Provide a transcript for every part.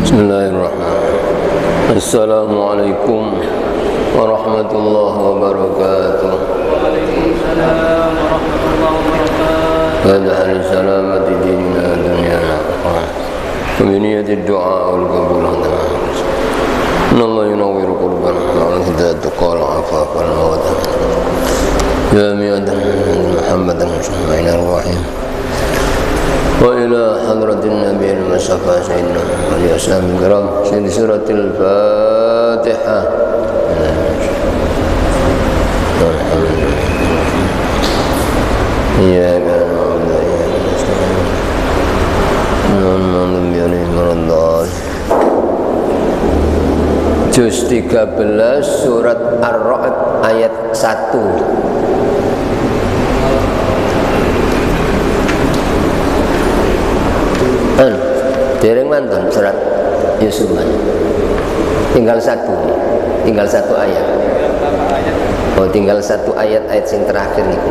Bismillahirrahmanirrahim. Assalamualaikum warahmatullahi wabarakatuh. Waalaikumsalam warahmatullahi wabarakatuh. Hadha li salamati dinina dunyana wa biniyati du'a wal qabul hadana. Innallaha yunawwiru qulubana wa hidayatu qala afaf wal mawadah. Ya mi'adan Muhammadan Muhammadin ar-rahim. وإلى حضرة النبي المصطفى سيدنا عليه السلام الكرام في سورة الفاتحة. إياك نعبد وإياك نستعين اللهم صل على محمد. Juz 13 surat Ar-Ra'd ayat 1. Dereng mantun surat Yusuf tinggal satu ayat. Oh, tinggal satu ayat yang terakhir niku.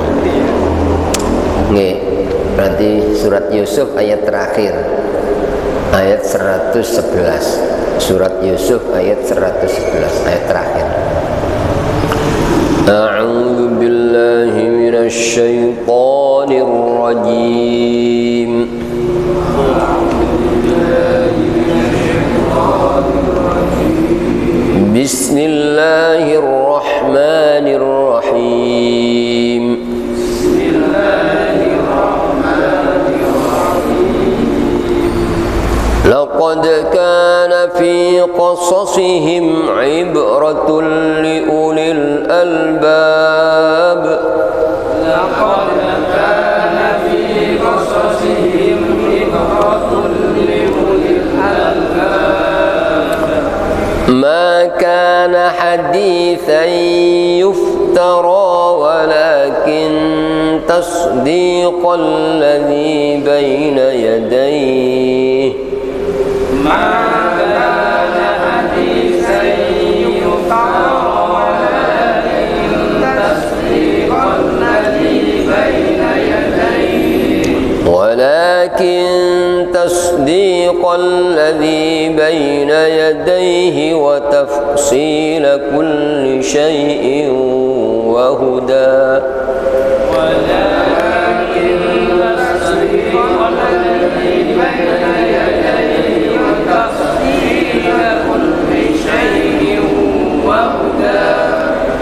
Nggih, berarti surat Yusuf ayat terakhir. Ayat 111. Surat Yusuf ayat 111 ayat terakhir. A'udzu billahi minasy syaithanir rajim. Bismillahirrahmanirrahim. Laqad kana fi qasasihim ibratun liulil albab. Laqad kana fi qasasihim ibratun liulil albab. Ma kana hadithan yuftara walakin tasdiqal ladzi baina yadayhi. Ma kana hadithan yuftara walakin tasdiqal ladzi baina yadayhi. ولكن تصديق الذي بين يديه وتفصيل كل شيء وهدى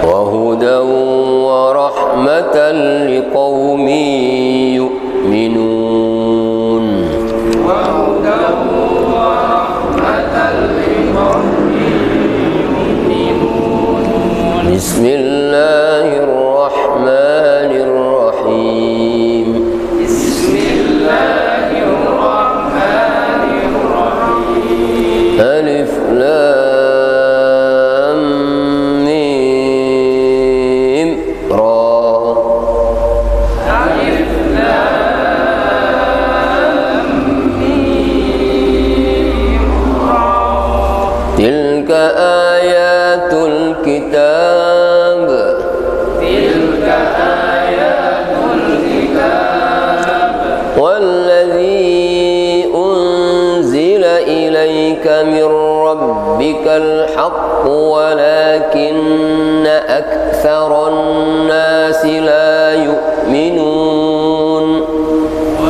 وهدى ورحمة لقوم يؤمنون. بسم الله الرحمن الرحيم. بسم الله إليك من ربك الحق ولكن أكثر الناس لا يؤمنون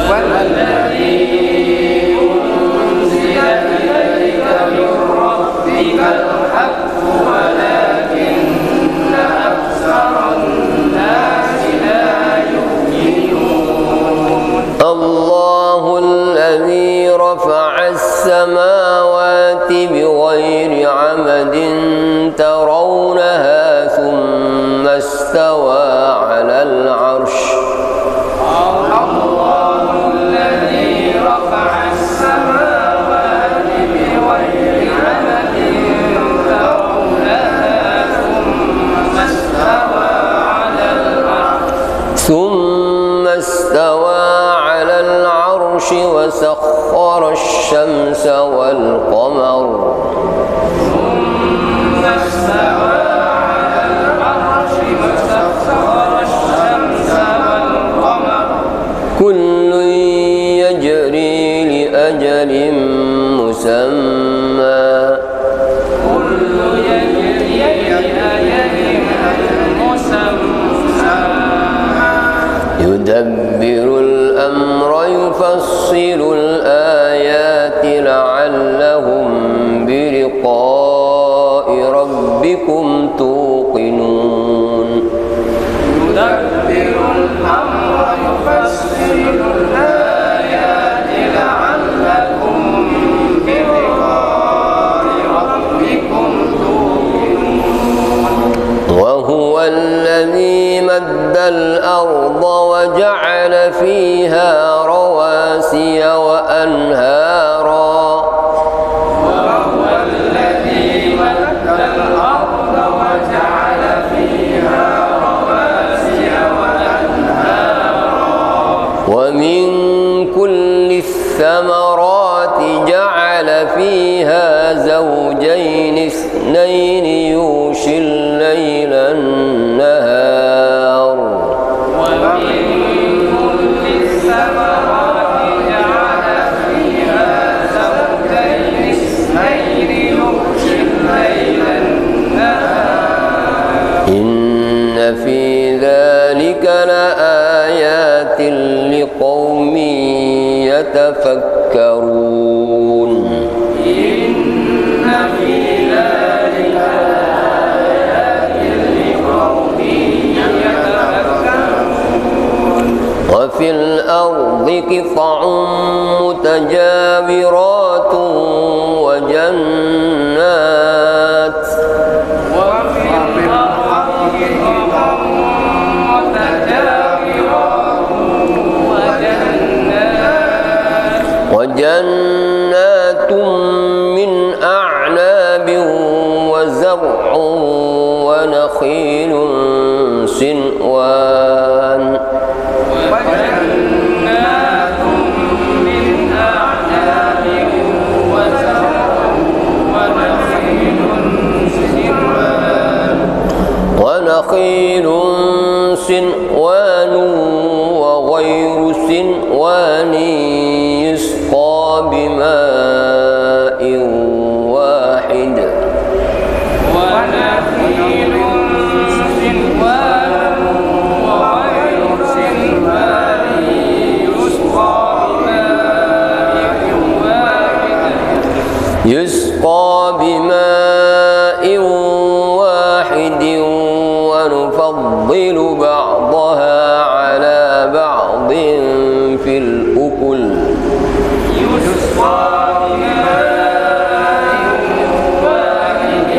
والذي أنزل إليك من ربك الحق ولكن أكثر الناس لا يؤمنون الله الذي رفع السماوات بغير عمد ترونها ثم استوى على العرش الله الذي رفع السماوات بغير عمد ترونها ثم استوى على العرش وسخر الشمس والقمر كل يجري لأجل مسمى يدبر الأمر يفصل الآيات لعلهم بلقاء ربكم توقنون يدبر الأمر يفصل الآيات لعلكم بلقاء ربكم توقنون وهو الذي مد الأرض وجعل فيها رواسي وأنهارا وهو الذي مد الأرض وجعل فيها رواسي وأنهارا ومن كل الثمرات جعل فيها زوجين اثنين يغشي الليل النهار ومن كل الثمرات جعل فيها زوجين اثنين يغشي الليل النهار إن في ذلك لآيات لقوم يتفكرون إن في ذلك لآيات لقوم يتفكرون وفي الأرض قطع متجاورات وجنات وفي الأرض قطع متجاورات وجنات من أعناب وزرع ونخيل سنوان وجنات من أعناب وزرع ونخيل سنوان سنوان وغير سنوان يسقى بماء واحد ونخيل سنوان وغير سنوان يسقى بماء واحد ونفضل بعضها على بعض في الأكل يسقى بماء واحد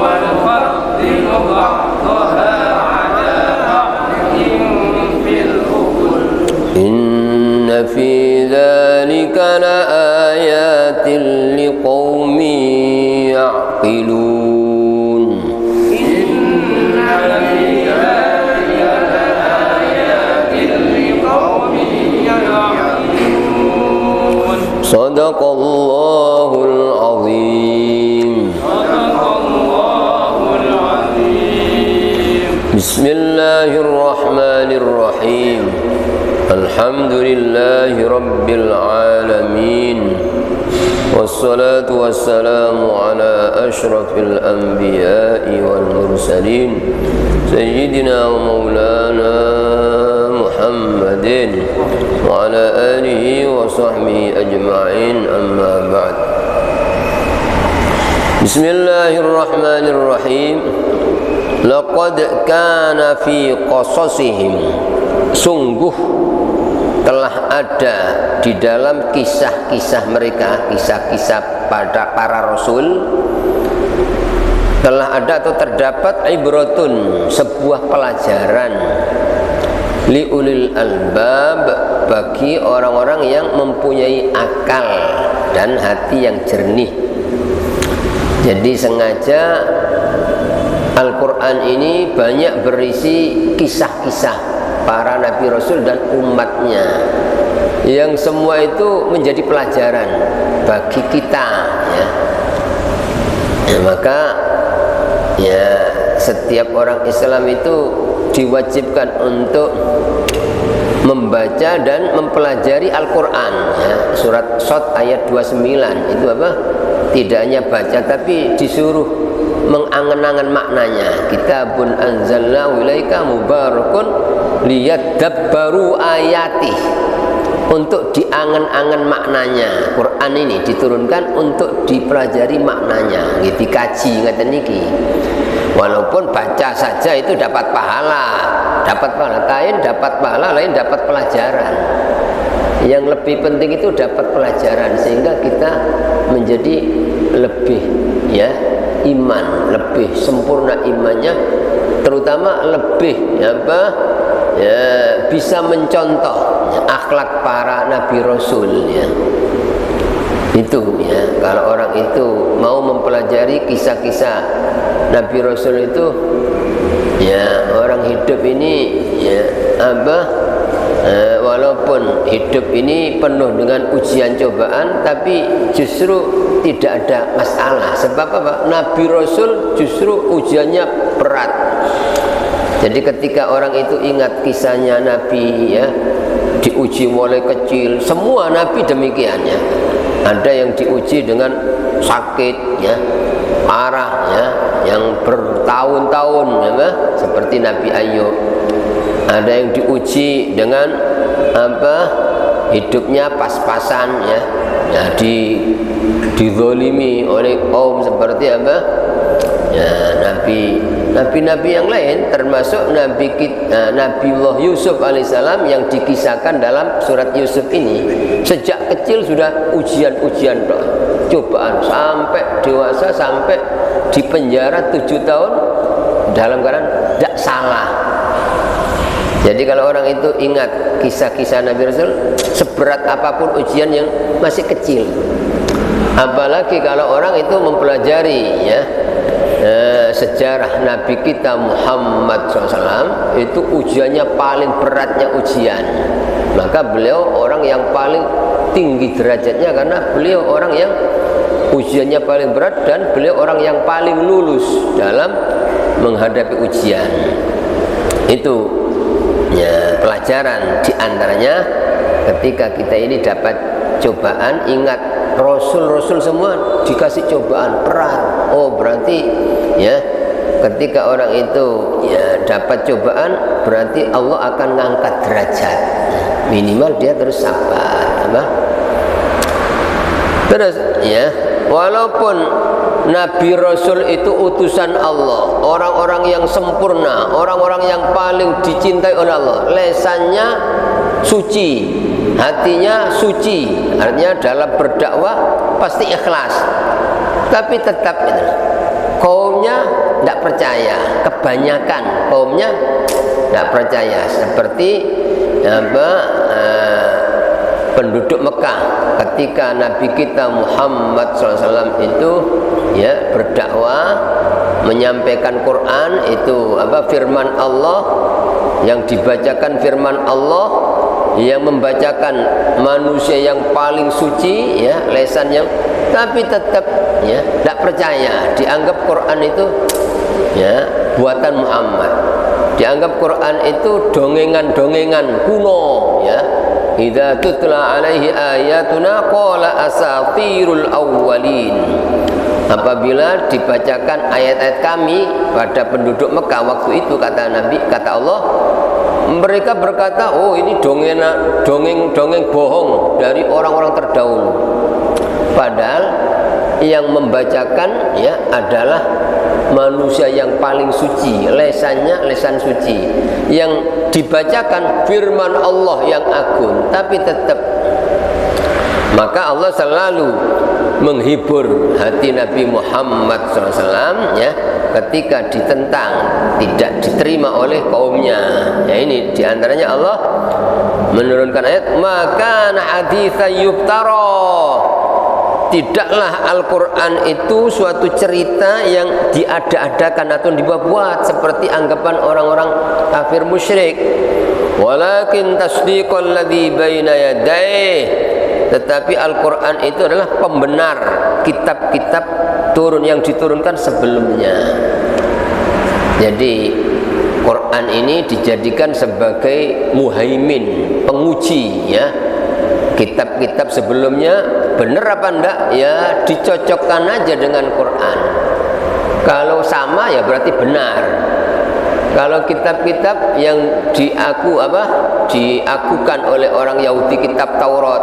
ونفضل بعضها على بعض في الأكل إن في ذلك لآيات لقوم يعقلون إن في ذلك لآيات لقوم يعقلون صدق الله العظيم. صدق الله العظيم. بسم الله الرحمن الرحيم. الحمد لله رب العالمين والصلاة والسلام على أشرف الأنبياء والمرسلين سيدنا ومولانا محمد وعلى آله وصحبه أجمعين أما بعد بسم الله الرحمن الرحيم لقد كان في قصصهم sungguh telah ada di dalam kisah-kisah mereka, kisah-kisah pada para rasul, telah ada atau terdapat ibratun, sebuah pelajaran liulil albab, bagi orang-orang yang mempunyai akal dan hati yang jernih. Jadi sengaja Al-Quran ini banyak berisi kisah-kisah para nabi rasul dan umatnya, yang semua itu menjadi pelajaran bagi kita, maka setiap orang Islam itu diwajibkan untuk membaca dan mempelajari Al-Quran, Surat Shad ayat 29 itu apa? Tidak hanya baca tapi disuruh mengangan-angan maknanya. Kitabun anzalnahu ilaika mubarakun liyadabbaru ayatih, untuk diangan-angan maknanya. Quran ini diturunkan untuk dipelajari maknanya, dikaji ngaten niki. Walaupun baca saja itu dapat pahala, lain dapat pahala, lain dapat pelajaran. Yang lebih penting itu dapat pelajaran, sehingga kita menjadi lebih iman, lebih sempurna imannya, terutama lebih bisa mencontoh akhlak para nabi rasul, itu kalau orang itu mau mempelajari kisah-kisah nabi rasul itu, orang hidup ini walaupun hidup ini penuh dengan ujian cobaan, tapi justru tidak ada masalah. Sebab apa? Nabi Rasul justru ujiannya berat. Jadi ketika orang itu ingat kisahnya Nabi, diuji mulai kecil, semua Nabi demikian, Ada yang diuji dengan sakit, parah, yang bertahun-tahun, seperti Nabi Ayub. Ada yang diuji dengan hidupnya pas-pasan, dizolimi oleh kaum seperti nabi-nabi yang lain, termasuk Nabiullah Yusuf alaihissalam yang dikisahkan dalam surat Yusuf ini. Sejak kecil sudah ujian-ujian, cobaan, sampai dewasa, sampai di penjara 7 tahun dalam keadaan tidak salah. Jadi kalau orang itu ingat kisah-kisah Nabi Rasul, seberat apapun ujian yang masih kecil, apalagi kalau orang itu mempelajari sejarah Nabi kita Muhammad SAW, itu ujiannya paling beratnya ujian. Maka beliau orang yang paling tinggi derajatnya, karena beliau orang yang ujiannya paling berat, dan beliau orang yang paling lulus dalam menghadapi ujian. Itu pelajaran diantaranya ketika kita ini dapat cobaan. Ingat, rasul-rasul semua dikasih cobaan berat. Oh, berarti ketika orang itu dapat cobaan, berarti Allah akan ngangkat derajat. Minimal dia terus sabar, terus walaupun Nabi Rasul itu utusan Allah, orang-orang yang sempurna, orang-orang yang paling dicintai oleh Allah, lesannya suci, hatinya suci, artinya dalam berdakwah pasti ikhlas, tapi tetap kaumnya tidak percaya. Kebanyakan kaumnya tidak percaya, seperti penduduk Mekah ketika Nabi kita Muhammad SAW itu berdakwah, menyampaikan Quran, itu firman Allah, yang dibacakan firman Allah, yang membacakan manusia yang paling suci, lesan yang, tapi tetap tidak percaya, dianggap Quran itu buatan Muhammad, dianggap Quran itu dongengan-dongengan kuno, idza tutla alaihi ayatuna qala asatirul awwalin. Apabila dibacakan ayat-ayat kami pada penduduk Mekah waktu itu, kata Nabi, kata Allah, mereka berkata, oh ini dongeng bohong dari orang-orang terdahulu. Padahal yang membacakan ya adalah manusia yang paling suci, lesannya lesan suci. Yang dibacakan firman Allah yang agung, tapi tetap maka Allah selalu menghibur hati Nabi Muhammad SAW ya, ketika ditentang, tidak diterima oleh kaumnya. Ya, ini diantaranya Allah menurunkan ayat, maka haditsa yuftara. Tidaklah Al-Quran itu suatu cerita yang diada-adakan atau dibuat-buat seperti anggapan orang-orang kafir musyrik. Walakin tasdiqal ladzi baina yadayhi. Tetapi Al-Quran itu adalah pembenar kitab-kitab turun yang diturunkan sebelumnya. Jadi Quran ini dijadikan sebagai muhaimin, penguji ya. Kitab-kitab sebelumnya benar apa enggak ya, dicocokkan aja dengan Quran. Kalau sama ya berarti benar. Kalau kitab-kitab yang diakukan oleh orang Yahudi, kitab Taurat,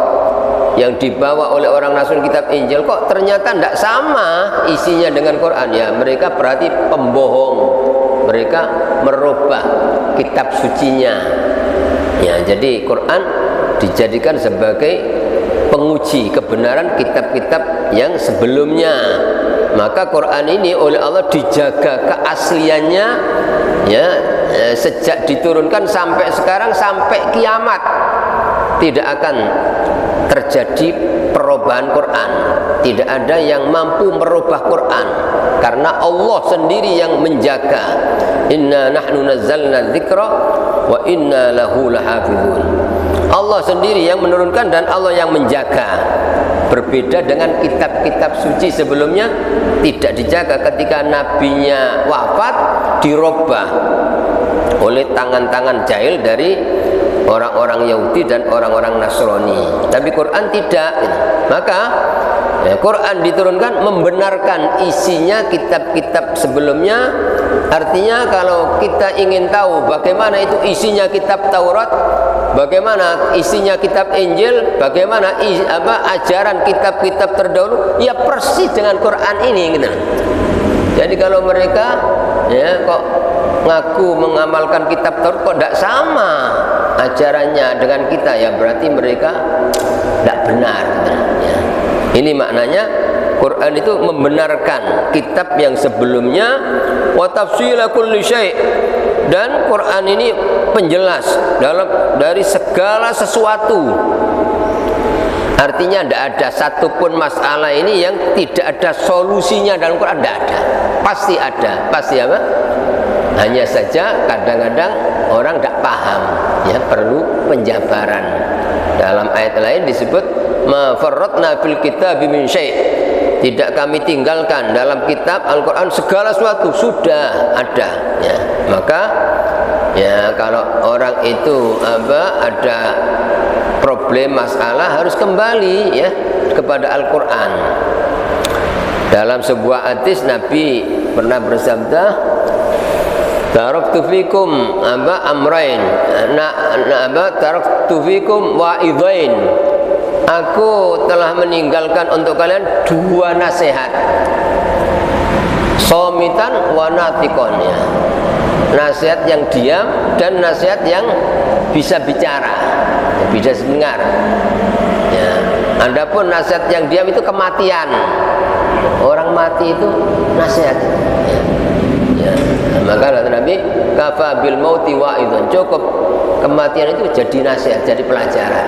yang dibawa oleh orang Nasrani, kitab Injil, kok ternyata tidak sama isinya dengan Quran, ya mereka berarti pembohong, mereka merubah kitab sucinya. Ya, jadi Quran dijadikan sebagai penguji kebenaran kitab-kitab yang sebelumnya. Maka Quran ini oleh Allah dijaga keasliannya ya, sejak diturunkan sampai sekarang, sampai kiamat tidak akan terjadi perubahan Quran. Tidak ada yang mampu merubah Quran karena Allah sendiri yang menjaga. Inna nahnu nazzalna dzikra wa inna lahu lahafizun. Allah sendiri yang menurunkan dan Allah yang menjaga. Berbeda dengan kitab-kitab suci sebelumnya, tidak dijaga. Ketika nabinya wafat, dirubah oleh tangan-tangan jahil dari orang-orang Yahudi dan orang-orang Nasrani. Tapi Quran tidak. Maka ya, Quran diturunkan membenarkan isinya kitab-kitab sebelumnya. Artinya kalau kita ingin tahu bagaimana itu isinya kitab Taurat, bagaimana isinya kitab Injil, bagaimana ajaran kitab-kitab terdahulu, ya persis dengan Quran ini gitu. Jadi kalau mereka ya kok ngaku mengamalkan kitab Taurat kok tidak sama ajarannya dengan kita, ya berarti mereka tidak benar gitu. Ya. Ini maknanya Quran itu membenarkan kitab yang sebelumnya, wa tafsila kulli syai', dan Quran ini penjelas dari segala sesuatu. Artinya tidak ada satupun masalah ini yang tidak ada solusinya dalam Quran, tidak ada. Pasti ada, pasti apa? Hanya saja kadang-kadang orang tidak paham, ya perlu penjabaran. Dalam ayat lain disebut ma farratna fil kitabi min syai'. Tidak kami tinggalkan dalam kitab Al-Quran segala sesuatu, sudah ada ya. Maka ya kalau orang itu ada problem masalah harus kembali ya kepada Al-Quran. Dalam sebuah hadis Nabi pernah bersabda, taraktu fikum amrain taraktu fikum wa'idhain. Aku telah meninggalkan untuk kalian dua nasihat, somitan wa natikon, ya. Nasihat yang diam dan nasihat yang bisa bicara, bisa mendengar. Ya. Adapun nasihat yang diam itu kematian. Orang mati itu nasihat. Ya. Ya. Maka kata Nabi, kafa bil mauti wa'idun, cukup kematian itu jadi nasihat, jadi pelajaran.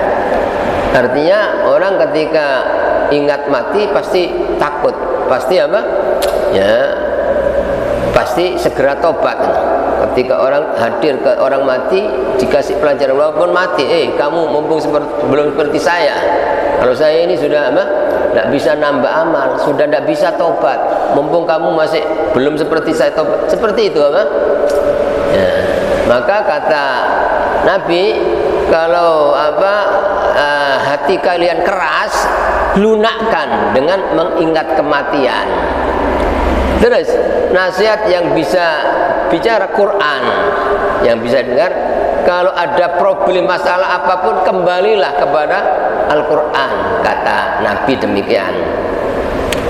Artinya orang ketika ingat mati pasti takut, pasti apa? Ya, pasti segera tobat. Ketika orang hadir ke orang mati, dikasih pelajaran walaupun mati, kamu mumpung belum seperti saya. Kalau saya ini sudah apa? Tidak bisa nambah amal, sudah tidak bisa tobat. Mumpung kamu masih belum seperti saya tobat. Seperti itu apa? Ya. Maka kata Nabi, kalau hati kalian keras, lunakkan dengan mengingat kematian. Terus nasihat yang bisa bicara Quran, yang bisa dengar, kalau ada problem masalah apapun kembalilah kepada Al-Quran, kata Nabi demikian.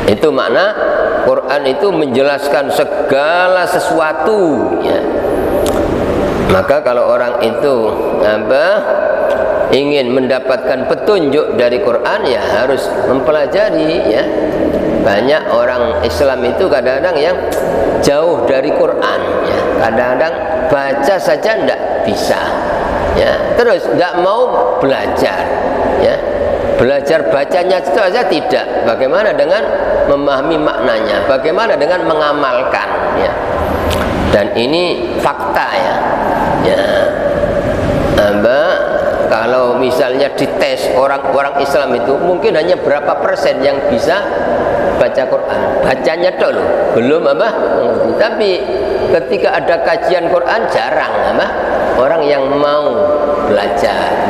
Itu makna Quran itu menjelaskan segala sesuatu ya. Maka kalau orang itu ingin mendapatkan petunjuk dari Quran ya harus mempelajari ya. Banyak orang Islam itu kadang-kadang yang jauh dari Quran ya. Kadang-kadang baca saja tidak bisa ya. Terus tidak mau belajar ya. Belajar bacanya itu saja tidak. Bagaimana dengan memahami maknanya? Bagaimana dengan mengamalkan ya? Dan ini fakta ya. Ya. Kalau misalnya dites orang-orang Islam itu mungkin hanya berapa persen yang bisa baca Quran, bacanya dulu belum mengerti. Tapi ketika ada kajian Quran jarang orang yang mau belajar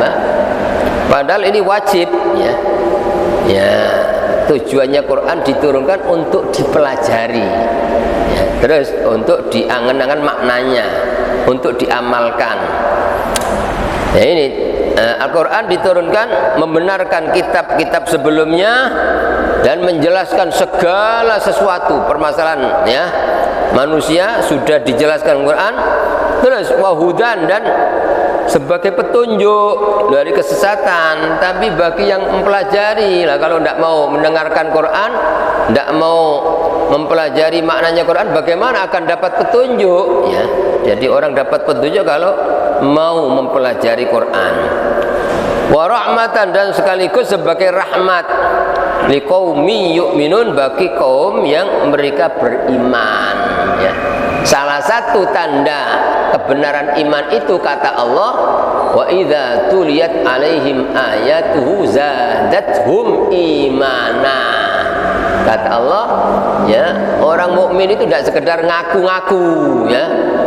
padahal ini wajib ya. Ya, tujuannya Quran diturunkan untuk dipelajari ya. Terus untuk diangan-angan maknanya, untuk diamalkan ya. Ini Al-Quran diturunkan membenarkan kitab-kitab sebelumnya dan menjelaskan segala sesuatu permasalahan ya manusia sudah dijelaskan Al-Quran. Terus wahudan, dan sebagai petunjuk dari kesesatan. Tapi bagi yang mempelajari lah, kalau tidak mau mendengarkan Quran, tidak mau mempelajari maknanya Quran, bagaimana akan dapat petunjuk ya? Jadi orang dapat petunjuk kalau mau mempelajari Quran. Wa rahmatan, dan sekaligus sebagai rahmat liqaumi yu'minun, bagi kaum yang mereka beriman ya. Salah satu tanda kebenaran iman itu kata Allah, wa idza tuliyat alaihim ayatuhu zadathum imana. Kata Allah ya, orang mukmin itu tidak sekedar ngaku-ngaku ya,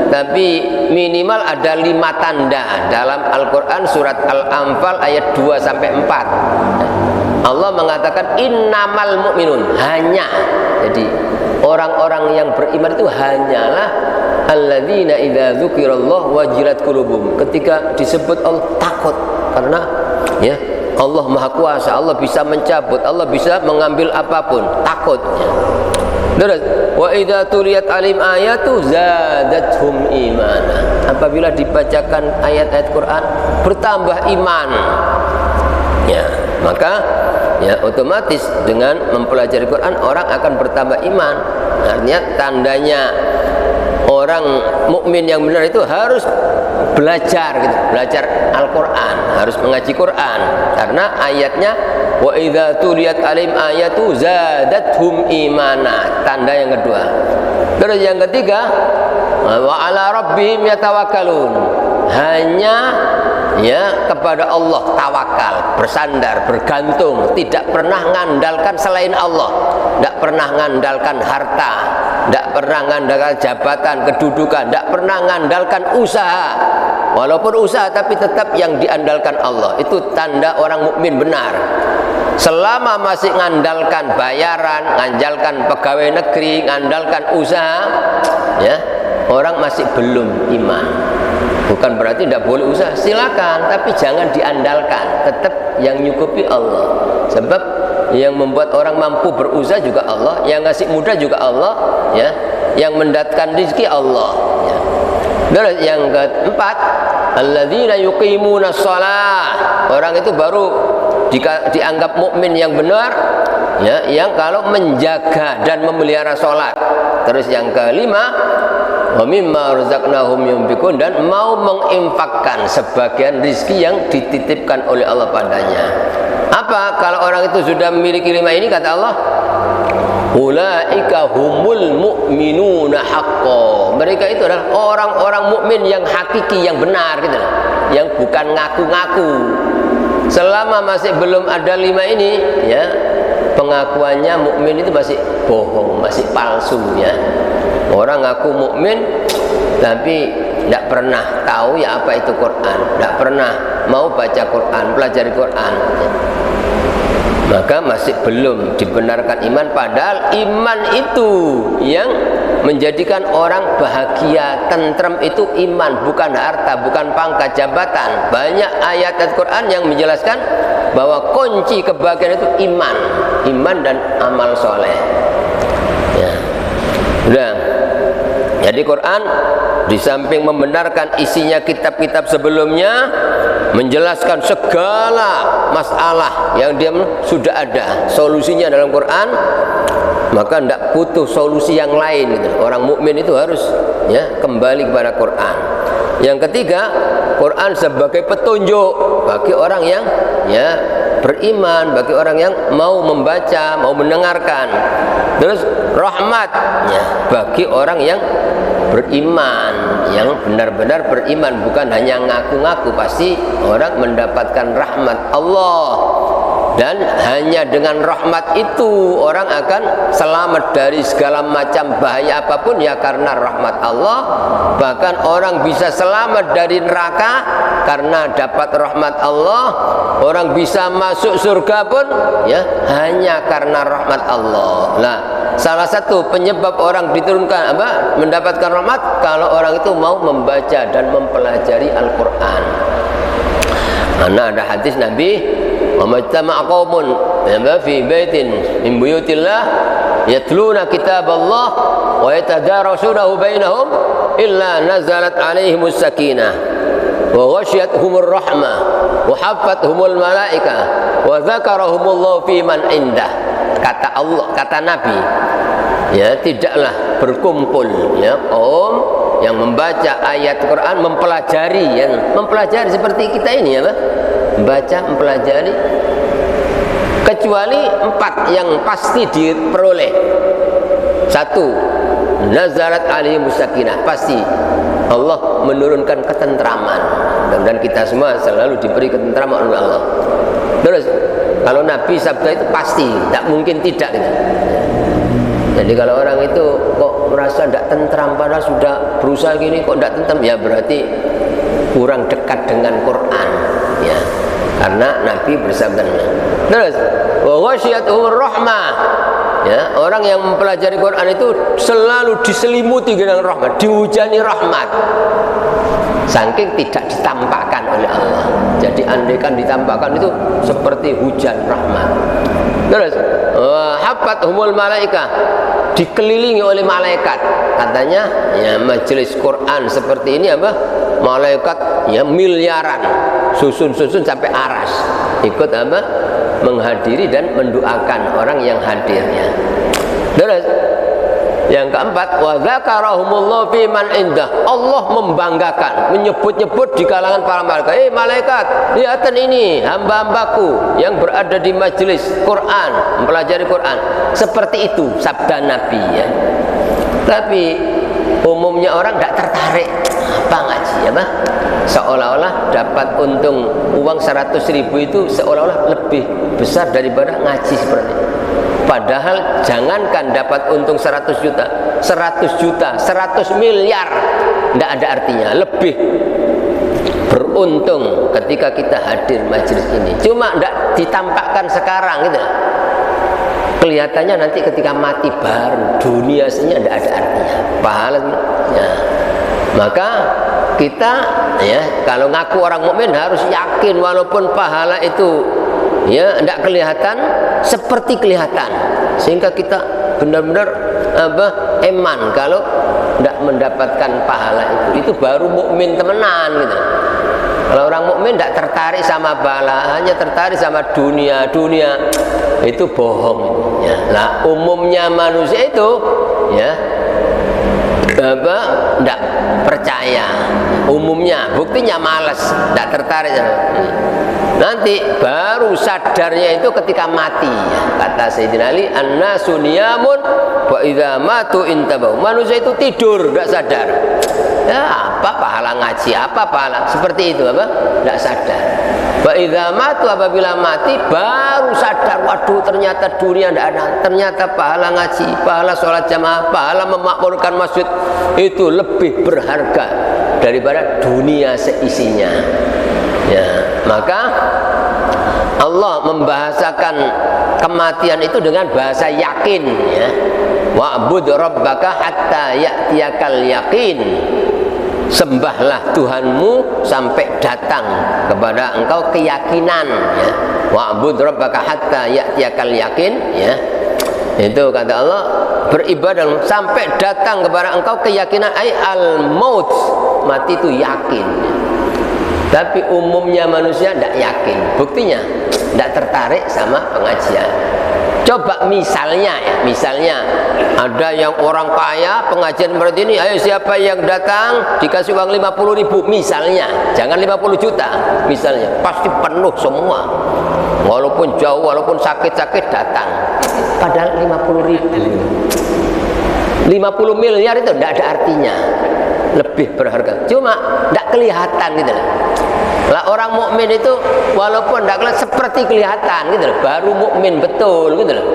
tapi minimal ada 5 tanda dalam Al-Quran surat Al-Anfal ayat 2 sampai 4. Allah mengatakan innamal mu'minun, hanya. Jadi orang-orang yang beriman itu hanyalah alladzina idza dzukirallah wajilat qulubuhum. Ketika disebut Allah takut, karena ya Allah Maha Kuasa, Allah bisa mencabut, Allah bisa mengambil apapun, takut ya. Terus wa idza tuliyat alim ayatu zadathum imana. Apabila dibacakan ayat-ayat Quran bertambah iman ya, maka ya otomatis dengan mempelajari Quran orang akan bertambah iman. Artinya tandanya orang mukmin yang benar itu harus belajar gitu, belajar Al-Quran, harus mengaji Quran, karena ayatnya wa idza tuliyat alim ayatu zadathum imana, tanda yang kedua. Terus yang ketiga, wa ala rabbihim yatawakkalun, hanya ya kepada Allah tawakal, bersandar, bergantung, tidak pernah mengandalkan selain Allah, tidak pernah mengandalkan harta, tidak pernah mengandalkan jabatan, kedudukan, tidak pernah mengandalkan usaha. Walaupun usaha tapi tetap yang diandalkan Allah. Itu tanda orang mukmin benar. Selama masih mengandalkan bayaran, mengandalkan pegawai negeri, mengandalkan usaha ya, orang masih belum iman. Bukan berarti tidak boleh usaha, silakan, tapi jangan diandalkan, tetap yang nyukupi Allah. Sebab yang membuat orang mampu berusaha juga Allah, yang ngasih mudah juga Allah ya, yang mendatangkan rezeki Allah ya. Dan yang keempat, alladzina yuqimuna shalah, orang itu baru dianggap mukmin yang benar ya, yang kalau menjaga dan memelihara sholat. Terus yang kelima, wa mimma razaqnahum yunfiqun, dan mau menginfakkan sebagian rezeki yang dititipkan oleh Allah padanya. Apa kalau orang itu sudah memiliki 5 ini? Kata Allah, ulaika humul mu'minuna haqqo, mereka itu adalah orang-orang mukmin yang hakiki, yang benar gitu, yang bukan ngaku-ngaku. Selama masih belum ada 5 ini ya, pengakuannya mukmin itu masih bohong, masih palsu ya. Orang ngaku mukmin tapi tidak pernah tahu ya apa itu Quran, tidak pernah mau baca Quran, pelajari Quran, maka masih belum dibenarkan iman. Padahal iman itu yang menjadikan orang bahagia, tentrem itu iman, bukan harta, bukan pangkat, jabatan. Banyak ayat Al-Quran yang menjelaskan bahwa kunci kebahagiaan itu iman dan amal soleh. Ya. Udah. Jadi Quran di samping membenarkan isinya kitab-kitab sebelumnya, menjelaskan segala masalah yang dia sudah ada solusinya dalam Quran, maka tidak butuh solusi yang lain gitu. Orang mukmin itu harus ya kembali kepada Quran. Yang ketiga, Quran sebagai petunjuk bagi orang yang ya beriman, bagi orang yang mau membaca, mau mendengarkan. Terus rahmat ya bagi orang yang beriman, yang benar-benar beriman, bukan hanya ngaku-ngaku. Pasti orang mendapatkan rahmat Allah, dan hanya dengan rahmat itu orang akan selamat dari segala macam bahaya apapun ya karena rahmat Allah. Bahkan orang bisa selamat dari neraka karena dapat rahmat Allah. Orang bisa masuk surga pun ya hanya karena rahmat Allah. Nah, salah satu penyebab orang diturunkan mendapatkan rahmat kalau orang itu mau membaca dan mempelajari Al-Quran. Karena ada hadis Nabi, "Wa majtama'a qaumun fi baitin min buyutillah yatluna kitaballah wa yatadarasunahu bainahum illa nazalat 'alaihimus sakinah wa ghasyiyatuhumur rahmah wa hafathumul malaikah wa dzakarahumullahu fi man indah." Kata Allah, kata Nabi, ya tidaklah berkumpul ya yang membaca ayat Quran, mempelajari seperti kita ini ya, membaca, mempelajari, kecuali 4 yang pasti diperoleh. 1, nazarat alaihimus sakinah, pasti Allah menurunkan ketentraman, dan kita semua selalu diberi ketentraman oleh Allah. Terus kalau Nabi sabda itu pasti, tidak mungkin tidak gitu. Jadi kalau orang itu kok merasa tidak tentram padahal sudah berusaha gini kok tidak tentram, ya berarti kurang dekat dengan Quran ya. Karena Nabi bersabda. Terus wa ghasyiyatuhur rahmah. Ya, orang yang mempelajari Quran itu selalu diselimuti dengan rahmat, dihujani rahmat. Saking tidak ditampakkan oleh Allah. Jadi andaikan ditampakkan itu seperti hujan rahmat. Terus hafathumul malaikah, dikelilingi oleh malaikat. Katanya ya majelis Quran seperti ini malaikat ya miliaran, susun sampai aras ikut menghadiri dan mendoakan orang yang hadirnya. Terus yang keempat, wa dzakarahumullahu fi man indah, Allah membanggakan, menyebut-nyebut di kalangan para malaikat. Malaikat, lihatan ini hamba-hambaku yang berada di majelis Quran, mempelajari Quran. Seperti itu sabda Nabi ya. Tapi umumnya orang tidak tertarik apa ngaji ya, seolah-olah dapat untung uang 100.000 itu seolah-olah lebih besar daripada ngaji seperti itu. Padahal jangankan dapat untung 100 juta, 100 miliar tidak ada artinya. Lebih beruntung ketika kita hadir majelis ini. Cuma tidak ditampakkan sekarang gitu. Kelihatannya nanti ketika mati baru, dunia sebenarnya tidak ada artinya. Pahala ya. Maka kita ya kalau ngaku orang mukmin harus yakin walaupun pahala itu ya tidak kelihatan seperti kelihatan, sehingga kita benar-benar eman kalau tidak mendapatkan pahala itu baru mukmin temenan gitu. Kalau orang mukmin tidak tertarik sama pahala, hanya tertarik sama dunia itu bohong ya. Nah umumnya manusia itu ya tidak percaya, umumnya buktinya malas, tidak tertarik. Nanti baru sadarnya itu ketika mati. Kata Sayyidina Ali, an-nasu niyamun wa idza matu intabahu. Manusia itu tidur, tidak sadar. Ya, apa pahala ngaji, apa pahala seperti itu tidak sadar. Wa idza matu, apabila mati baru sadar, waduh ternyata dunia tidak ada. Ternyata pahala ngaji, pahala sholat jamaah, pahala memakmurkan masjid itu lebih berharga daripada dunia seisinya. Ya, maka Allah membahasakan kematian itu dengan bahasa yakin, ya. Wa'bud rabbaka hatta ya'tiyakal yaqin. Sembahlah Tuhanmu sampai datang kepada engkau keyakinan, ya. Wa'bud rabbaka hatta ya'tiyakal yaqin, ya. Itu kata Allah, beribadah sampai datang kepada engkau keyakinan, ai al-maut, mati itu yakin. Tapi umumnya manusia tidak yakin. Buktinya tidak tertarik sama pengajian. Coba misalnya, ya, misalnya ada yang orang kaya pengajian seperti ini, ayo siapa yang datang dikasih uang 50.000 misalnya, jangan 50 juta misalnya, pasti penuh semua, walaupun jauh, walaupun sakit-sakit datang. Padahal 50.000, 50 miliar itu tidak ada artinya, lebih berharga, cuma tidak kelihatan gitu loh. Lah orang mukmin itu walaupun tidak kelihatan seperti kelihatan gitu loh, baru mukmin betul gitu loh.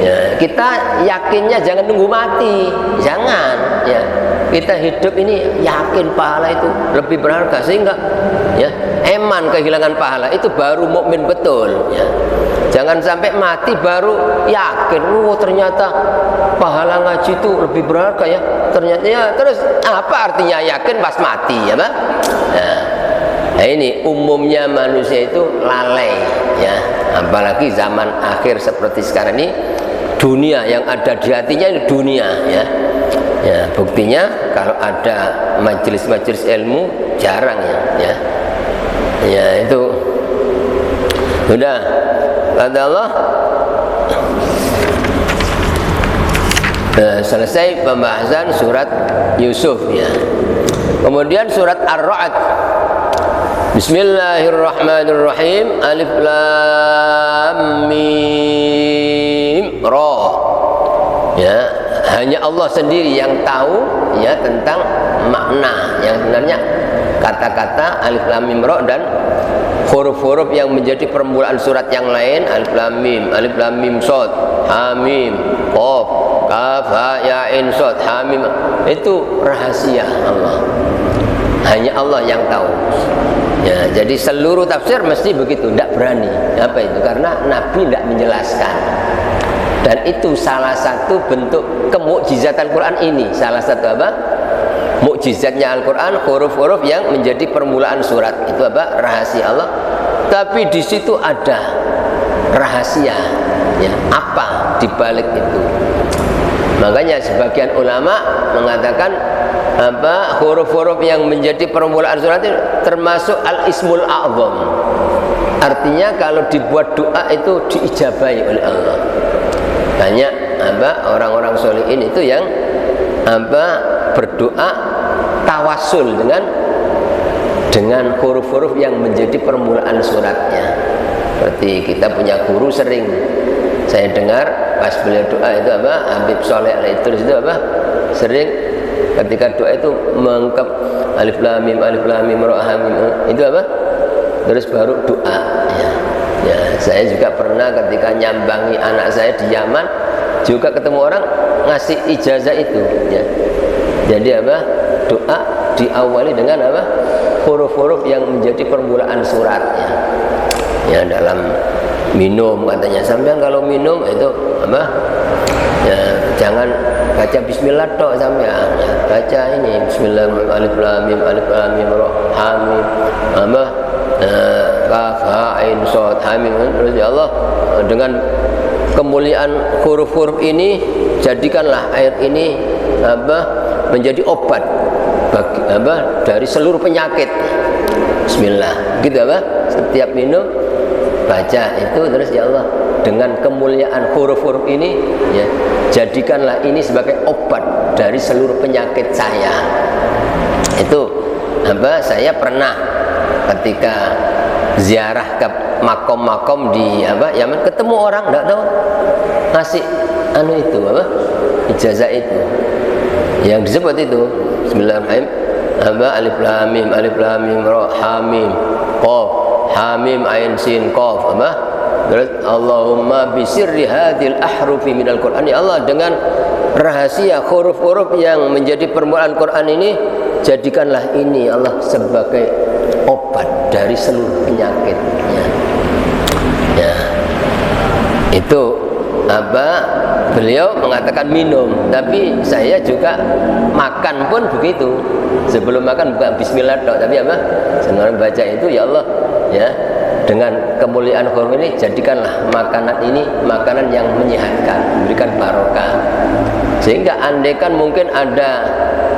Ya, kita yakinnya jangan nunggu mati, jangan, ya. Kita hidup ini yakin pahala itu lebih berharga, sehingga ya eman kehilangan pahala itu baru mukmin betul, ya. Jangan sampai mati baru yakin, oh ternyata pahala ngaji itu lebih berharga, ya. Ternyata, ya, terus apa artinya yakin pas mati, ya Pak? Nah, ini umumnya manusia itu lalai, ya. Apalagi zaman akhir seperti sekarang ini, dunia yang ada di hatinya ini dunia, ya. Ya, buktinya kalau ada majelis-majelis ilmu jarang, ya. Ya, ya itu sudah kata Allah. Selesai pembahasan surat Yusuf, ya. Kemudian surat Ar-Ra'd. Bismillahirrahmanirrahim. Alif lam mim ra. Ya, hanya Allah sendiri yang tahu, ya, tentang makna yang sebenarnya kata-kata alif lam mim ra dan huruf-huruf yang menjadi permulaan surat yang lain, alif lam mim shad, ha mim, qaf, kaf, ha ya ain shad, ha mim. Itu rahasia Allah. Hanya Allah yang tahu. Ya, jadi seluruh tafsir mesti begitu, tidak berani. Apa itu? Karena Nabi tidak menjelaskan. Dan itu salah satu bentuk kemukjizatan Quran ini. Salah satu apa? Mukjizatnya Al-Quran, huruf-huruf yang menjadi permulaan surat. Itu apa? Rahasia Allah. Tapi di situ ada rahasia, ya, apa di balik itu. Makanya sebagian ulama mengatakan apa huruf-huruf yang menjadi permulaan surat itu termasuk al-ismul a'zam. Artinya kalau dibuat doa itu diijabahi oleh Allah. Banyak apa orang-orang sholihin itu yang apa berdoa tawassul dengan huruf-huruf yang menjadi permulaan suratnya. Seperti kita punya guru sering saya dengar pas beliau doa itu apa Habib Soleh itu apa sering ketika doa itu mengungkap alif lam mim ra ha mim itu apa terus baru doa, ya. Ya, saya juga pernah ketika nyambangi anak saya di Yaman juga ketemu orang ngasih ijazah itu, ya. Jadi apa doa diawali dengan apa huruf-huruf yang menjadi permulaan suratnya, ya. Dalam minum katanya sampean kalau minum itu apa ya jangan baca bismillah tok sampean, ya. Baca ini bismillahirrahmanirrahim alif lam mim ra ha mim apa kaf ha ain shad ha mim. Terus ya Allah dengan kemuliaan huruf-huruf ini jadikanlah air ini apa menjadi obat bagi, apa dari seluruh penyakit. Bismillah gitu apa setiap minum baca itu terus ya Allah dengan kemuliaan huruf-huruf ini, ya, jadikanlah ini sebagai obat dari seluruh penyakit saya. Itu apa saya pernah ketika ziarah ke makom-makom di apa Yaman ketemu orang enggak tahu ngasih anu itu apa ijazah itu yang disebut itu bismillahirrahmanirrahim apa alif lam mim ra ha mim qaf ha mim ain sin qaf apa Terus Allahumma bisirri hadhil ahrufi minal Qur'an, ya Allah dengan rahasia huruf-huruf yang menjadi permulaan Quran ini, jadikanlah ini Allah sebagai obat dari seluruh penyakit. Ya. Itu apa beliau mengatakan minum, tapi saya juga makan pun begitu. Sebelum makan bukan bismillah dok, tapi apa? Sebenarnya baca itu, ya Allah, ya dengan kemuliaan huruf ini jadikanlah makanan ini makanan yang menyehatkan, memberikan barokah. Sehingga andaikan mungkin ada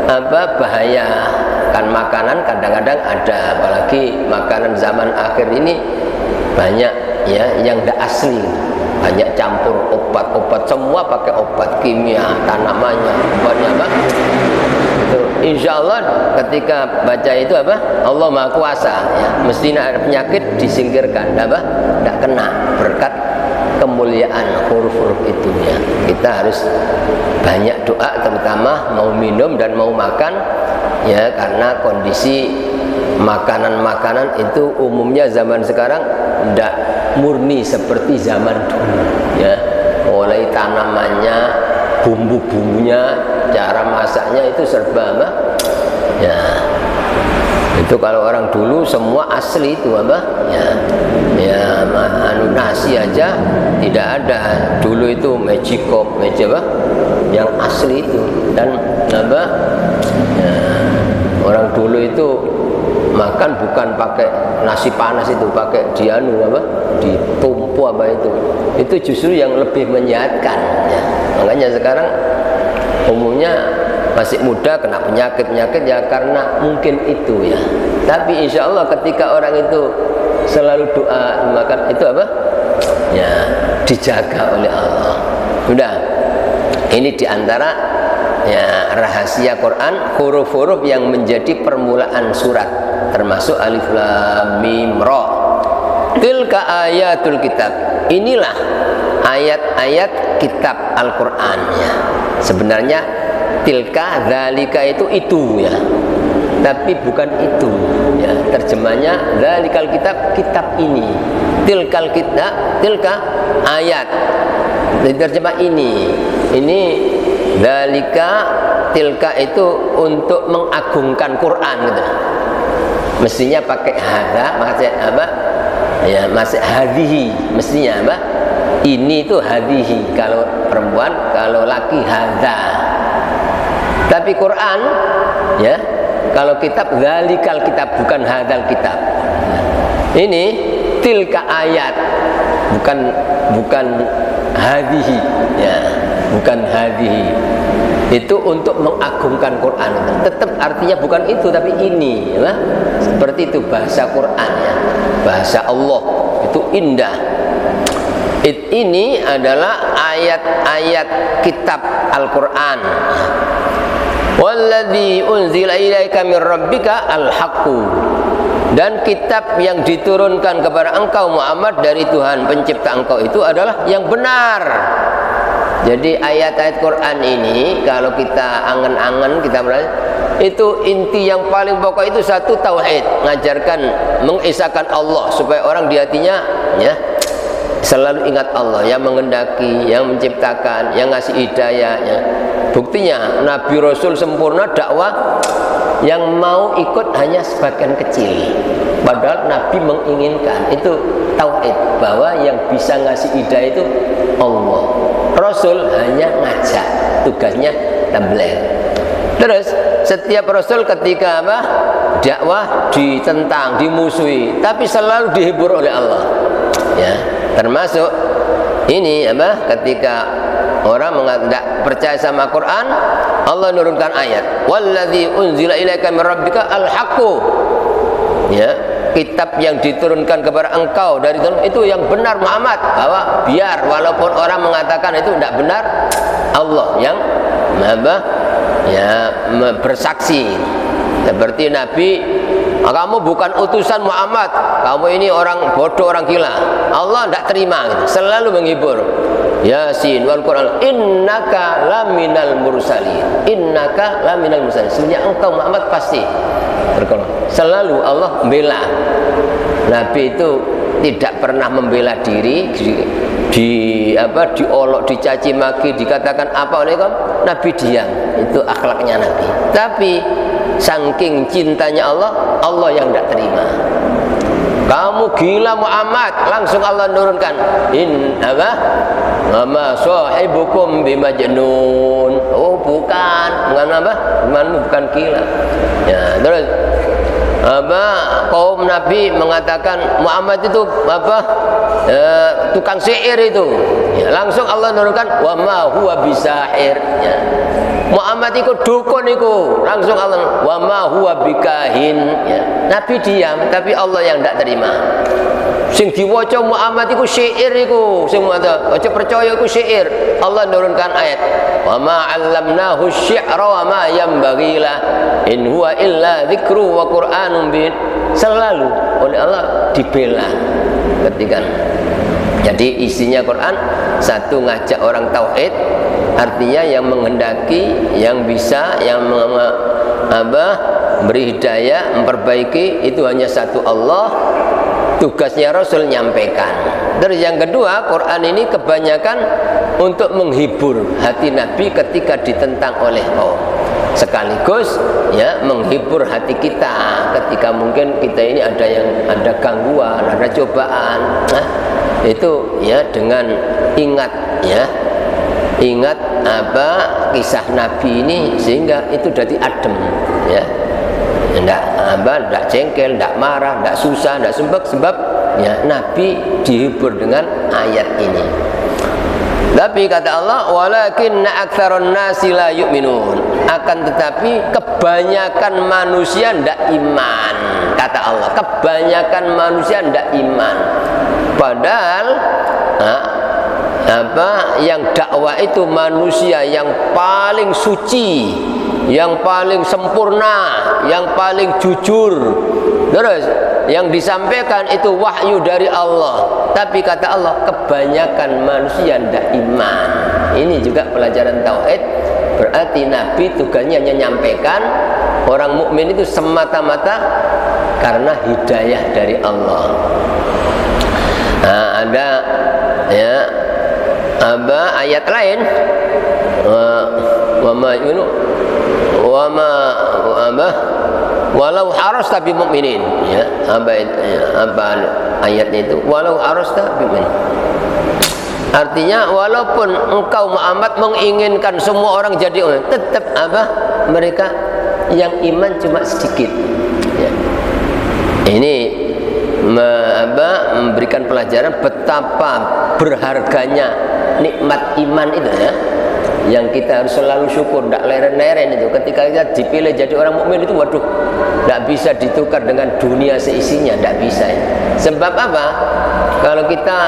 apa bahaya kan makanan kadang-kadang ada, apalagi makanan zaman akhir ini banyak ya yang tidak asli, banyak campur obat-obat, semua pakai obat kimia, tanamannya, obatnya apa? Itu insya Allah ketika baca itu apa? Allah Maha Kuasa, ya, mestinya ada penyakit disingkirkan, apa? Tidak kena berkat kemuliaan huruf-huruf itu ya. Kita harus banyak doa, terutama mau minum dan mau makan ya, karena kondisi makanan-makanan itu umumnya zaman sekarang tidak murni seperti zaman dulu ya, mulai tanamannya, bumbu-bumbunya, cara masaknya itu serba apa ya. Itu kalau orang dulu semua asli itu apa ya, ya nasi aja tidak ada dulu, itu magicop apa yang asli itu. Dan apa ya, orang dulu itu makan bukan pakai nasi panas, itu pakai dianu apa ditumpu apa itu justru yang lebih menyehatkan ya. Makanya sekarang umumnya masih muda kena penyakit ya karena mungkin itu ya. Tapi insya Allah ketika orang itu selalu doa makan itu apa ya, dijaga oleh Allah. Sudah, ini diantara ya rahasia Quran, huruf-huruf yang menjadi permulaan surat, termasuk alif lam mim ra. Tilka ayatul kitab, inilah ayat-ayat kitab Al-Quran ya. Sebenarnya tilka, dzalika itu ya, tapi bukan itu ya. Terjemahnya dzalikal kitab, kitab ini. Tilkal kitab, tilka ayat, terjemah ini dzalika, tilka itu untuk mengagungkan Quran gitu. Mestinya pakai hadza, maksudnya apa ya, masih hadhihi, mestinya apa ini itu hadhihi kalau perempuan, kalau laki hadza. Tapi Quran ya, kalau kitab dzalikal kitab, bukan hadzal kitab. Ini tilka ayat, bukan hadhihi ya, bukan hadhihi. Itu untuk mengagungkan Quran. Tetap artinya bukan itu, tapi ini ya. Seperti itu bahasa Quran ya. Bahasa Allah itu indah. Ini adalah ayat-ayat kitab Al-Quran. Walladzi unzila ilaika min rabbika al-haqqu, dan kitab yang diturunkan kepada engkau Muhammad dari Tuhan pencipta engkau itu adalah yang benar. Jadi ayat-ayat Quran ini kalau kita angan-angan, kita berarti itu inti yang paling pokok itu satu, tauhid, mengajarkan mengesahkan Allah supaya orang di hatinya ya selalu ingat Allah yang mengendaki, yang menciptakan, yang ngasih hidayah ya. Buktinya Nabi Rasul sempurna dakwah, yang mau ikut hanya sebagian kecil, padahal Nabi menginginkan itu tauhid, bahwa yang bisa ngasih hidayah itu Allah. Rasul hanya ngajak, tugasnya tabligh. Terus setiap Rasul ketika apa dakwah ditentang, dimusuhi, tapi selalu dihibur oleh Allah ya. Termasuk ini apa ketika orang tidak percaya sama Quran, Allah nurunkan ayat walladzi unzila ilaika min rabbika al-haqqu ya, kitab yang diturunkan kepada engkau dari Tuhan itu yang benar Muhammad, bahwa biar walaupun orang mengatakan itu tidak benar, Allah yang apa ya bersaksi. Seperti Nabi, kamu bukan utusan Muhammad, kamu ini orang bodoh, orang gila. Allah tidak terima gitu. Selalu menghibur. Yasin wal Quran innaka laminal mursalin, innaka laminal mursalin, sebenarnya engkau Muhammad pasti berkolong. Selalu Allah membela Nabi itu tidak pernah membela diri, diolok, dicaci maki, dikatakan apa oleh kaum, Nabi diam. Itu akhlaknya Nabi. Tapi saking cintanya Allah, Allah yang tidak terima. Kamu gila Muhammad, langsung Allah nurunkan ma sahibukum bimajnun. Oh bukan, bukan gila. Ya, terus kaum Nabi mengatakan Muhammad itu tukang sihir itu. Ya, langsung Allah nurunkan wa ma huwa bisair. Ya. Muhammad itu dukun itu, langsung Allah wa ma huwa bikahin. Ya. Nabi diam, tapi Allah yang tidak terima. Sing diwaca Muhammad itu syair itu, sing aja percaya itu syair. Allah nurunkan ayat wa ma 'allamnahu syi'ra wa ma yanbaghi lah in huwa illa dzikru wa qur'anun bin. Selalu oleh Allah dibela ketika. Jadi isinya Quran satu, ngajak orang tauhid, artinya yang menghendaki, yang bisa, yang beri hidayah, memperbaiki itu hanya satu Allah. Tugasnya Rasul nyampaikan. Terus yang kedua, Quran ini kebanyakan untuk menghibur hati Nabi ketika ditentang oleh kaum. Sekaligus ya menghibur hati kita ketika mungkin kita ini ada gangguan, ada cobaan. Nah, itu ya dengan ingat kisah Nabi ini sehingga itu jadi adem ya. Tidak jengkel, tidak marah, tidak susah, tidak sumpek, sebab ya Nabi dihibur dengan ayat ini. Tapi kata Allah, walakinna aktsarun nasi la yu'minun. Akan tetapi kebanyakan manusia tidak iman. Kata Allah, kebanyakan manusia tidak iman. Padahal yang dakwah itu manusia yang paling suci, yang paling sempurna, yang paling jujur. Terus yang disampaikan itu wahyu dari Allah. Tapi kata Allah, kebanyakan manusia tidak iman. Ini juga pelajaran tauhid. Berarti Nabi tugasnya hanya menyampaikan. Orang mukmin itu semata-mata karena hidayah dari Allah. Nah, ada ya ayat lain walau harasta bi mu'minin ya, ayatnya itu walau harasta bi mu'minin. Artinya walaupun engkau Muhammad menginginkan semua orang jadi orang, tetap mereka yang iman cuma sedikit ya. Ini memberikan pelajaran betapa berharganya nikmat iman itu ya, yang kita harus selalu syukur, tidak leren-leren itu. Ketika kita dipilih jadi orang mukmin itu, waduh, tidak bisa ditukar dengan dunia seisinya, tidak bisa ya. Sebab apa? Kalau kita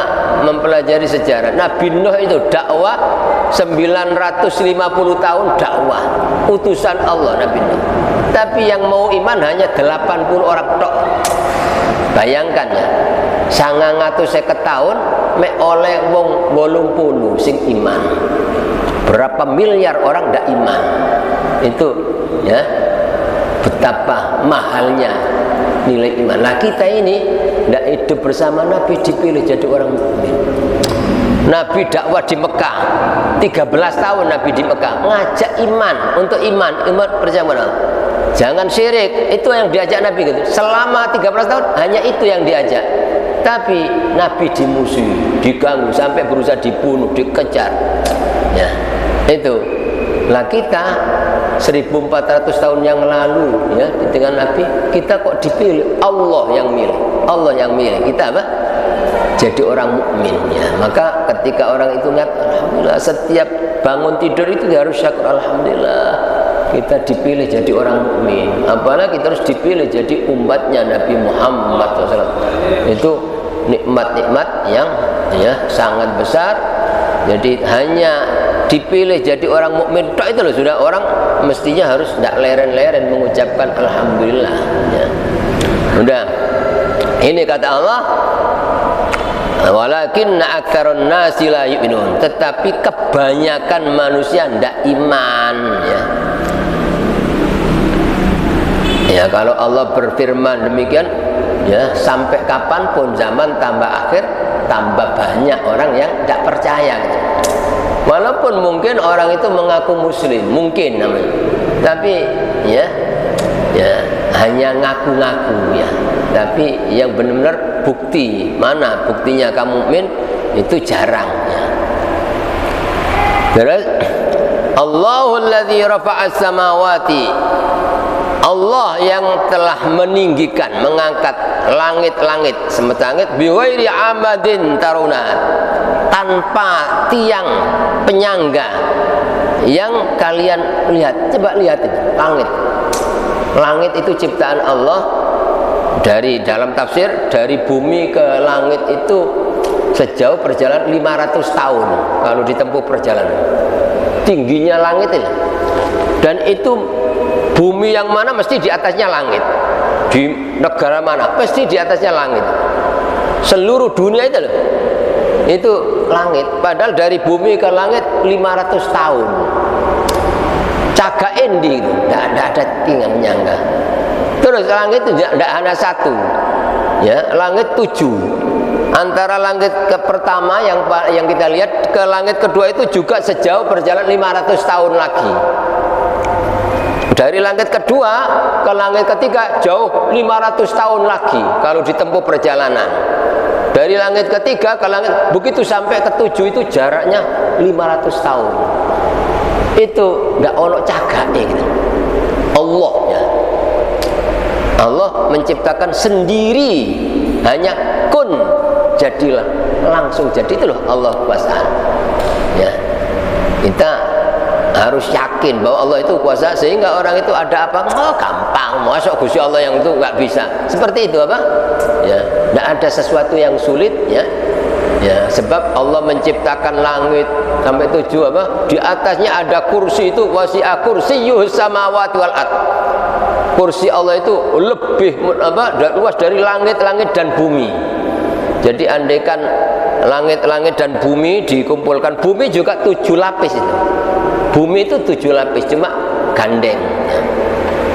mempelajari sejarah, Nabi Nuh itu dakwah 950 tahun dakwah, utusan Allah Nabi Nuh. Tapi yang mau iman hanya 80 orang tok. Bayangkan ya, 950 tahun mek oleh wong 80 sing iman. Berapa miliar orang ndak iman. Itu ya, betapa mahalnya nilai iman. Nah, kita ini ndak hidup bersama Nabi, dipilih jadi orang mukmin. Nabi dakwah di Mekah 13 tahun, Nabi di Mekah ngajak iman, untuk iman percaya Allah. Jangan syirik, itu yang diajak Nabi gitu. Selama 13 tahun hanya itu yang diajak. Tapi Nabi dimusuhi, diganggu, sampai berusaha dibunuh, dikejar. Ya, itu. Lah kita 1400 tahun yang lalu ya, dengan Nabi, kita kok dipilih, Allah yang milih. Allah yang milih. Kita apa? Jadi orang mukmin ya. Maka ketika orang itu ingat, alhamdulillah, setiap bangun tidur itu harus syukur, alhamdulillah kita dipilih jadi orang mukmin. Apalagi kita harus dipilih jadi umatnya Nabi Muhammad SAW. Itu nikmat-nikmat yang ya sangat besar. Jadi hanya dipilih jadi orang mukmin tok itu loh, sudah orang mestinya harus tidak leren-leren mengucapkan alhamdulillah ya. Udah. Ini kata Allah, walakinna aktsarun nasi la yu'minun. Tetapi kebanyakan manusia tidak iman ya. Ya, kalau Allah berfirman demikian, ya sampai kapanpun zaman tambah akhir tambah banyak orang yang tidak percaya gitu. Walaupun mungkin orang itu mengaku muslim, mungkin namanya, tapi ya hanya ngaku-ngaku ya. Tapi yang benar-benar bukti, mana buktinya kamu mukmin itu jarang ya. Terus Allahul ladzi rafa'as samawati, Allah yang telah meninggikan, mengangkat langit-langit, semetangit bighairi amadin taruna, tanpa tiang penyangga yang kalian lihat. Coba lihat itu, langit. Langit itu ciptaan Allah. Dari dalam tafsir, dari bumi ke langit itu sejauh perjalanan 500 tahun kalau ditempuh perjalanan. Tingginya langit ini. Dan itu bumi yang mana mesti di atasnya langit. Di negara mana pasti di atasnya langit. Seluruh dunia itu loh, itu langit. Padahal dari bumi ke langit 500 tahun. Cagain di itu, tidak ada tinggal menyangga. Terus langit itu tidak hanya satu, ya, langit 7. Antara langit ke pertama yang kita lihat ke langit kedua itu juga sejauh perjalanan 500 tahun lagi. Dari langit kedua ke langit ketiga jauh 500 tahun lagi kalau ditempuh perjalanan. Dari langit ketiga ke langit begitu sampai ke 7 itu jaraknya 500 tahun. Itu tidak ono cagake gitu. Allah ya. Allah menciptakan sendiri, hanya kun, jadilah, langsung jadi. Itu loh Allah kuasa ya. Kita harus yakin bahwa Allah itu kuasa, sehingga orang itu ada apa, oh gampang, masuk Gusti Allah yang itu nggak bisa. Seperti itu apa ya, tidak ada sesuatu yang sulit ya. Ya, sebab Allah menciptakan langit sampai 7 apa, di atasnya ada kursi, itu wasi'a kursiyyuhus samawati wal ard. Kursi Allah itu lebih luas dari langit-langit dan bumi. Jadi andaikan langit-langit dan bumi dikumpulkan, bumi juga 7 lapis itu. Bumi itu 7 lapis, cuma gandeng.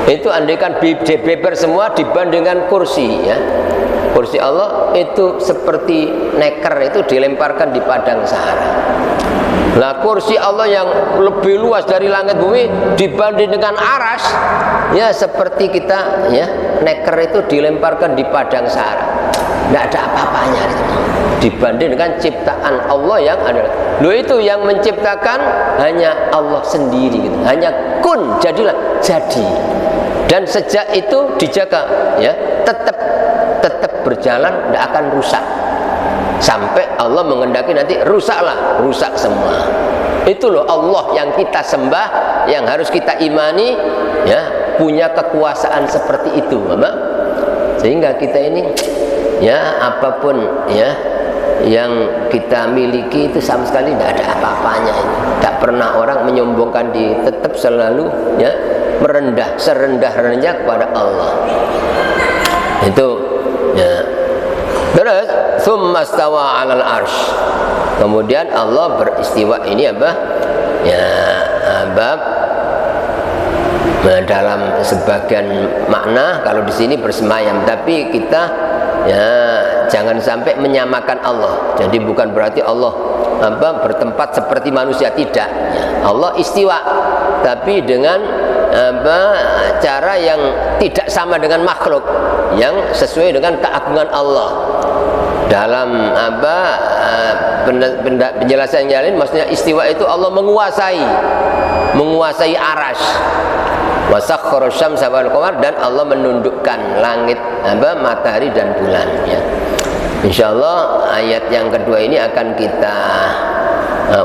Itu andaikan beber semua dibandingkan kursi ya. Kursi Allah itu seperti neker itu dilemparkan di padang Sahara. Nah, kursi Allah yang lebih luas dari langit bumi dibanding dengan aras ya, seperti kita ya, neker itu dilemparkan di padang Sahara. Tidak ada apa-apanya gitu, dibanding dengan ciptaan Allah yang ada. Loh, itu yang menciptakan hanya Allah sendiri gitu. Hanya kun, jadilah, jadi. Dan sejak itu dijaga ya, tetap berjalan, tidak akan rusak. Sampai Allah mengendaki nanti rusaklah, rusak semua. Itu loh Allah yang kita sembah, yang harus kita imani ya, punya kekuasaan seperti itu, Bapak. Sehingga kita ini ya, apapun ya yang kita miliki itu sama sekali tidak ada apa-apanya. Tidak pernah orang menyombongkan diri, tetap selalu ya merendah, serendah-rendahnya kepada Allah. Itu ya. Terus tsumma stawa 'alal arsy. Kemudian Allah beristiwa ini apa? Ya, bab dalam sebagian makna kalau di sini bersemayam, tapi kita ya jangan sampai menyamakan Allah. Jadi bukan berarti Allah bertempat seperti manusia, tidak. Ya, Allah istiwa, tapi dengan cara yang tidak sama dengan makhluk, yang sesuai dengan keagungan Allah. Dalam penjelasan yang lain, maksudnya istiwa itu Allah menguasai aras, wasakhkhara syamsa wal qamar, dan Allah menundukkan langit, matahari dan bulan ya. Insyaallah ayat yang kedua ini akan kita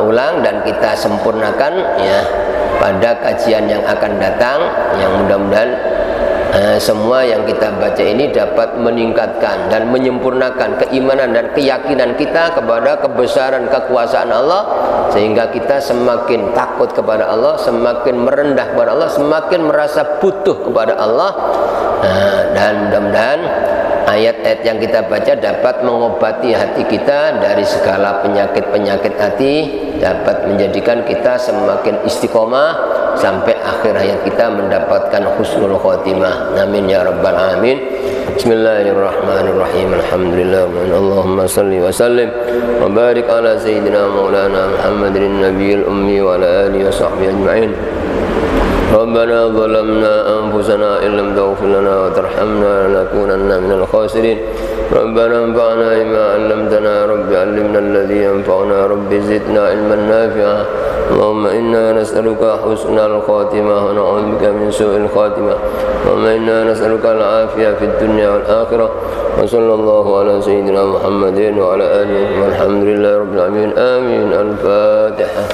ulang dan kita sempurnakan ya pada kajian yang akan datang, yang mudah-mudahan semua yang kita baca ini dapat meningkatkan dan menyempurnakan keimanan dan keyakinan kita kepada kebesaran kekuasaan Allah, sehingga kita semakin takut kepada Allah, semakin merendah kepada Allah, semakin merasa butuh kepada Allah. Dan mudah-mudahan ayat-ayat yang kita baca dapat mengobati hati kita dari segala penyakit-penyakit hati, dapat menjadikan kita semakin istiqomah sampai akhir hayat kita mendapatkan husnul khotimah. Amin ya rabbal alamin. Bismillahirrahmanirrahim. Alhamdulillah. Allahumma salli wa sallim wa barik ala sayyidina maulana Muhammadin nabiyil ummi wa ala alihi wa sahbihi ajma'in. ربنا ظلمنا أنفسنا إن لم تغفر لنا وترحمنا لنكونن من الخاسرين ربنا انفعنا بما علمتنا رب علمنا الذي ينفعنا رب زدنا علما نافعا اللهم إنا نسألك حسن الخاتمة ونعوذ بك من سوء الخاتمة اللهم إنا نسألك العافية في الدنيا والآخرة وصلى الله على سيدنا محمد وعلى آله والحمد لله رب العالمين آمين. الفاتحة.